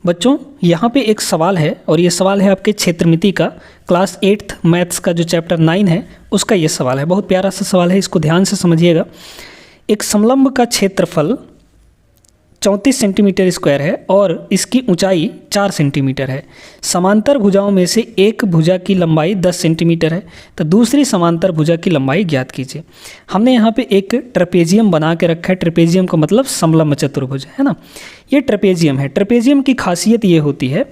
बच्चों यहाँ पे एक सवाल है और ये सवाल है आपके क्षेत्रमिति का, क्लास 8th मैथ्स का जो चैप्टर 9 है उसका ये सवाल है। बहुत प्यारा सा सवाल है, इसको ध्यान से समझिएगा। एक समलंब का क्षेत्रफल 34 सेंटीमीटर स्क्वायर है और इसकी ऊंचाई 4 सेंटीमीटर है। समांतर भुजाओं में से एक भुजा की लंबाई 10 सेंटीमीटर है, तो दूसरी समांतर भुजा की लंबाई ज्ञात कीजिए। हमने यहाँ पे एक ट्रेपेजियम बना के रखा है। ट्रेपेजियम का मतलब समलंब चतुर्भुज है ना। ये ट्रेपेजियम है। ट्रेपेजियम की खासियत ये होती है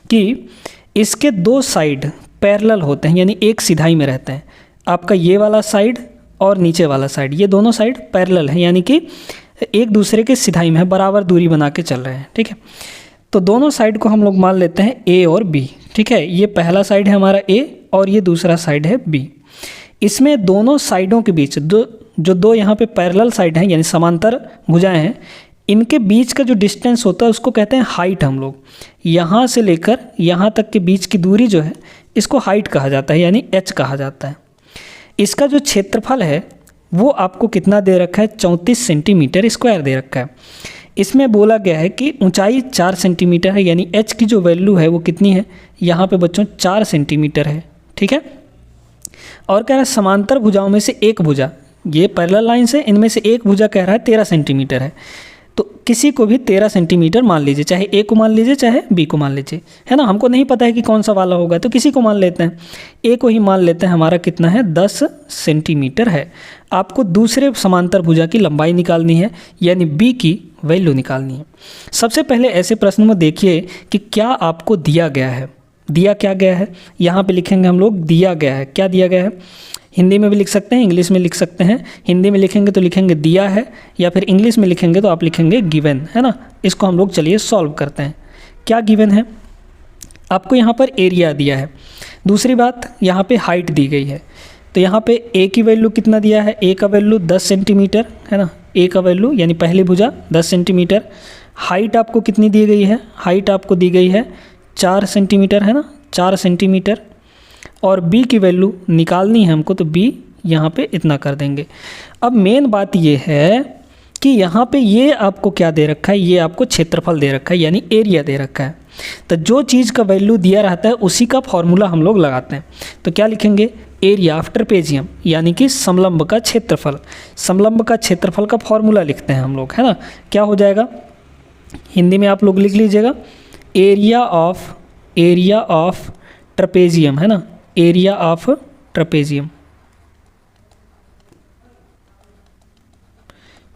कि इसके दो साइड पैरेलल होते हैं, यानी एक सिधाई में रहते हैं। आपका ये वाला साइड और नीचे वाला साइड, ये दोनों साइड पैरेलल है, यानी कि एक दूसरे के सिधाई में है, बराबर दूरी बना के चल रहे हैं। ठीक है, तो दोनों साइड को हम लोग मान लेते हैं ए और बी। ठीक है, ये पहला साइड है हमारा ए और ये दूसरा साइड है बी। इसमें दोनों साइडों के बीच दो यहाँ पे पैरेलल साइड हैं, यानी समांतर भुजाएं हैं, इनके बीच का जो डिस्टेंस होता है उसको कहते हैं हाइट। हम लोग यहाँ से लेकर यहाँ तक के बीच की दूरी जो है इसको हाइट कहा जाता है, यानी एच कहा जाता है। इसका जो क्षेत्रफल है वो आपको कितना दे रखा है, 34 सेंटीमीटर स्क्वायर दे रखा है। इसमें बोला गया है कि ऊंचाई 4 सेंटीमीटर है, यानी एच की जो वैल्यू है वो कितनी है, यहाँ पे बच्चों 4 सेंटीमीटर है। ठीक है, और कह रहा है समांतर भुजाओं में से एक भुजा, ये पैरेलल लाइन से इनमें से एक भुजा कह रहा है 13 सेंटीमीटर है। तो किसी को भी 13 सेंटीमीटर मान लीजिए, चाहे ए को मान लीजिए चाहे बी को मान लीजिए, है ना। हमको नहीं पता है कि कौन सा वाला होगा, तो किसी को मान लेते हैं, ए को ही मान लेते हैं। हमारा कितना है, 10 सेंटीमीटर है। आपको दूसरे समांतर भुजा की लंबाई निकालनी है, यानी बी की वैल्यू निकालनी है। सबसे पहले ऐसे प्रश्न में देखिए कि क्या आपको दिया गया है। दिया क्या गया है, यहाँ पे लिखेंगे हम लोग दिया गया है। क्या दिया गया है, हिंदी में भी लिख सकते हैं, इंग्लिश में लिख सकते हैं। हिंदी में लिखेंगे तो लिखेंगे दिया है, या फिर इंग्लिश में लिखेंगे तो आप लिखेंगे गिवन, है ना। इसको हम लोग चलिए सॉल्व करते हैं। क्या गिवन है, आपको यहाँ पर एरिया दिया है। दूसरी बात, यहाँ पे हाइट दी गई है। तो यहाँ पे ए की वैल्यू कितना दिया है, ए का वैल्यू 10 सेंटीमीटर है ना। ए का वैल्यू यानी पहली भुजा 10 सेंटीमीटर। हाइट आपको कितनी दी गई है, हाइट आपको दी गई है 4 सेंटीमीटर है ना, 4 सेंटीमीटर। और b की वैल्यू निकालनी है हमको, तो b यहाँ पे इतना कर देंगे। अब मेन बात ये है कि यहाँ पे ये आपको क्या दे रखा है, ये आपको क्षेत्रफल दे रखा है, यानी एरिया दे रखा है। तो जो चीज़ का वैल्यू दिया रहता है उसी का फॉर्मूला हम लोग लगाते हैं। तो क्या लिखेंगे, एरिया ऑफ ट्रेपेजियम, यानी कि समलंब का क्षेत्रफल। समलंब का क्षेत्रफल का फॉर्मूला लिखते हैं हम लोग, है ना। क्या हो जाएगा, हिंदी में आप लोग लिख लीजिएगा, एरिया ऑफ ट्रेपेजियम, है ना, एरिया ऑफ ट्रेपेजियम।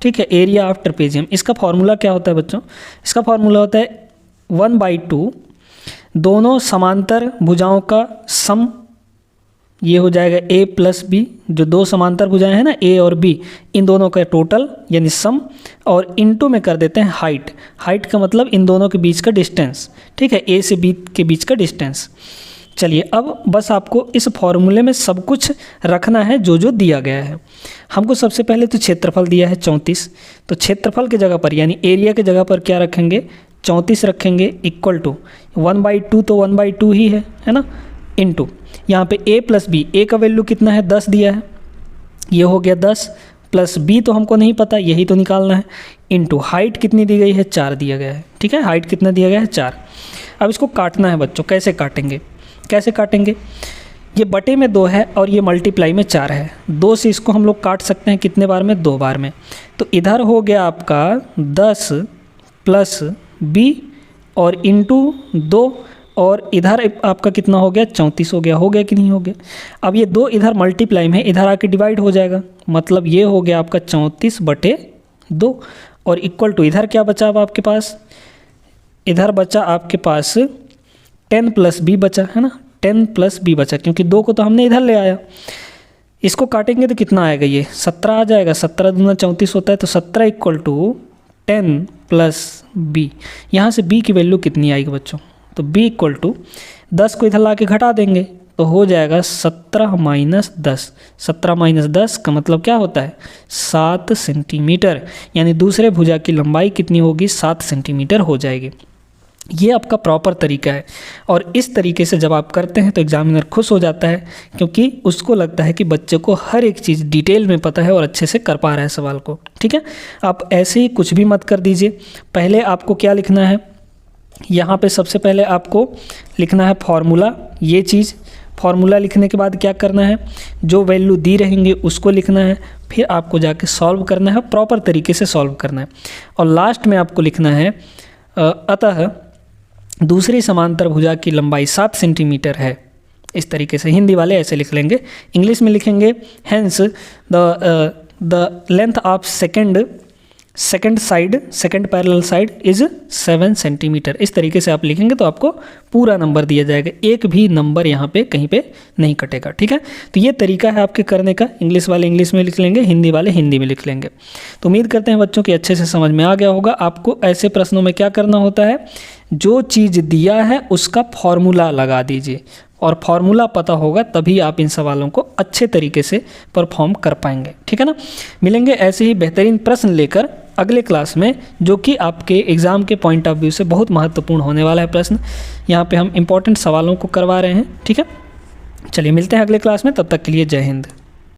ठीक है, एरिया ऑफ ट्रेपेजियम। इसका फॉर्मूला क्या होता है बच्चों, इसका फॉर्मूला होता है 1/2 दोनों समांतर भुजाओं का सम, ये हो जाएगा a प्लस बी। जो दो समांतर भुजाएं हैं ना, a और b, इन दोनों का टोटल यानी सम, और इनटू में कर देते हैं हाइट। हाइट का मतलब इन दोनों के बीच का डिस्टेंस। ठीक है, a से b के बीच का डिस्टेंस। चलिए, अब बस आपको इस फॉर्मूले में सब कुछ रखना है जो जो दिया गया है। हमको सबसे पहले तो क्षेत्रफल दिया है 34, तो क्षेत्रफल की जगह पर यानी एरिया की जगह पर क्या रखेंगे, 34 रखेंगे, इक्वल टू 1/2, तो 1/2 ही है ना, इनटू यहाँ पे a प्लस बी। a का वैल्यू कितना है, 10 दिया है, ये हो गया 10, प्लस b तो हमको नहीं पता, यही तो निकालना है, इनटू हाइट कितनी दी गई है, 4 दिया गया है। ठीक है, हाइट कितना दिया गया है, 4। अब इसको काटना है बच्चों। कैसे काटेंगे, कैसे काटेंगे, ये बटे में 2 है और ये मल्टीप्लाई में 4 है। 2 से इसको हम लोग काट सकते हैं कितने बार में, 2 बार में। तो इधर हो गया आपका 10 प्लस b और इंटू 2, और इधर आपका कितना हो गया, 34 हो गया। हो गया कि नहीं हो गया। अब ये 2 इधर मल्टीप्लाई में, इधर आके डिवाइड हो जाएगा, मतलब ये हो गया आपका 34/2, और इक्वल टू इधर क्या बचा अब आपके पास, इधर बचा आपके पास 10 प्लस b बचा, है ना, 10 प्लस b बचा, क्योंकि 2 को तो हमने इधर ले आया। इसको काटेंगे तो कितना आएगा, ये 17 आ जाएगा। 17 दूना 34 होता है, तो 17 इक्वल टू 10 प्लस b। यहाँ से b की वैल्यू कितनी आएगी बच्चों, तो b इक्वल टू 10 को इधर ला के घटा देंगे तो हो जाएगा 17 माइनस 10। 17 माइनस 10 का मतलब क्या होता है, 7 सेंटीमीटर, यानी दूसरे भुजा की लंबाई कितनी होगी, 7 सेंटीमीटर हो जाएगी। ये आपका प्रॉपर तरीका है, और इस तरीके से जब आप करते हैं तो एग्जामिनर खुश हो जाता है, क्योंकि उसको लगता है कि बच्चे को हर एक चीज़ डिटेल में पता है और अच्छे से कर पा रहा है सवाल को। ठीक है, आप ऐसे ही कुछ भी मत कर दीजिए। पहले आपको क्या लिखना है, यहाँ पे सबसे पहले आपको लिखना है फॉर्मूला। ये चीज़ फॉर्मूला लिखने के बाद क्या करना है, जो वैल्यू दी रहेंगे उसको लिखना है, फिर आपको जाके सॉल्व करना है, प्रॉपर तरीके से सॉल्व करना है। और लास्ट में आपको लिखना है अतः दूसरी समांतर भुजा की लंबाई 7 सेंटीमीटर है। इस तरीके से हिंदी वाले ऐसे लिख लेंगे, इंग्लिश में लिखेंगे hence the length of second parallel side is 7 centimetre. इस तरीके से आप लिखेंगे तो आपको पूरा नंबर दिया जाएगा, एक भी नंबर यहाँ पे कहीं पे नहीं कटेगा। ठीक है, तो ये तरीका है आपके करने का। इंग्लिश वाले इंग्लिश में लिख लेंगे, हिंदी वाले हिंदी में लिख लेंगे। तो उम्मीद करते हैं बच्चों की अच्छे से समझ में आ गया होगा। आपको ऐसे प्रश्नों में क्या करना होता है, जो चीज़ दिया है उसका फॉर्मूला लगा दीजिए, और फॉर्मूला पता होगा तभी आप इन सवालों को अच्छे तरीके से परफॉर्म कर पाएंगे। ठीक है ना, मिलेंगे ऐसे ही बेहतरीन प्रश्न लेकर अगले क्लास में, जो कि आपके एग्ज़ाम के पॉइंट ऑफ व्यू से बहुत महत्वपूर्ण होने वाला है प्रश्न। यहाँ पे हम इंपॉर्टेंट सवालों को करवा रहे हैं। ठीक है, चलिए मिलते हैं अगले क्लास में, तब तक के लिए जय हिंद।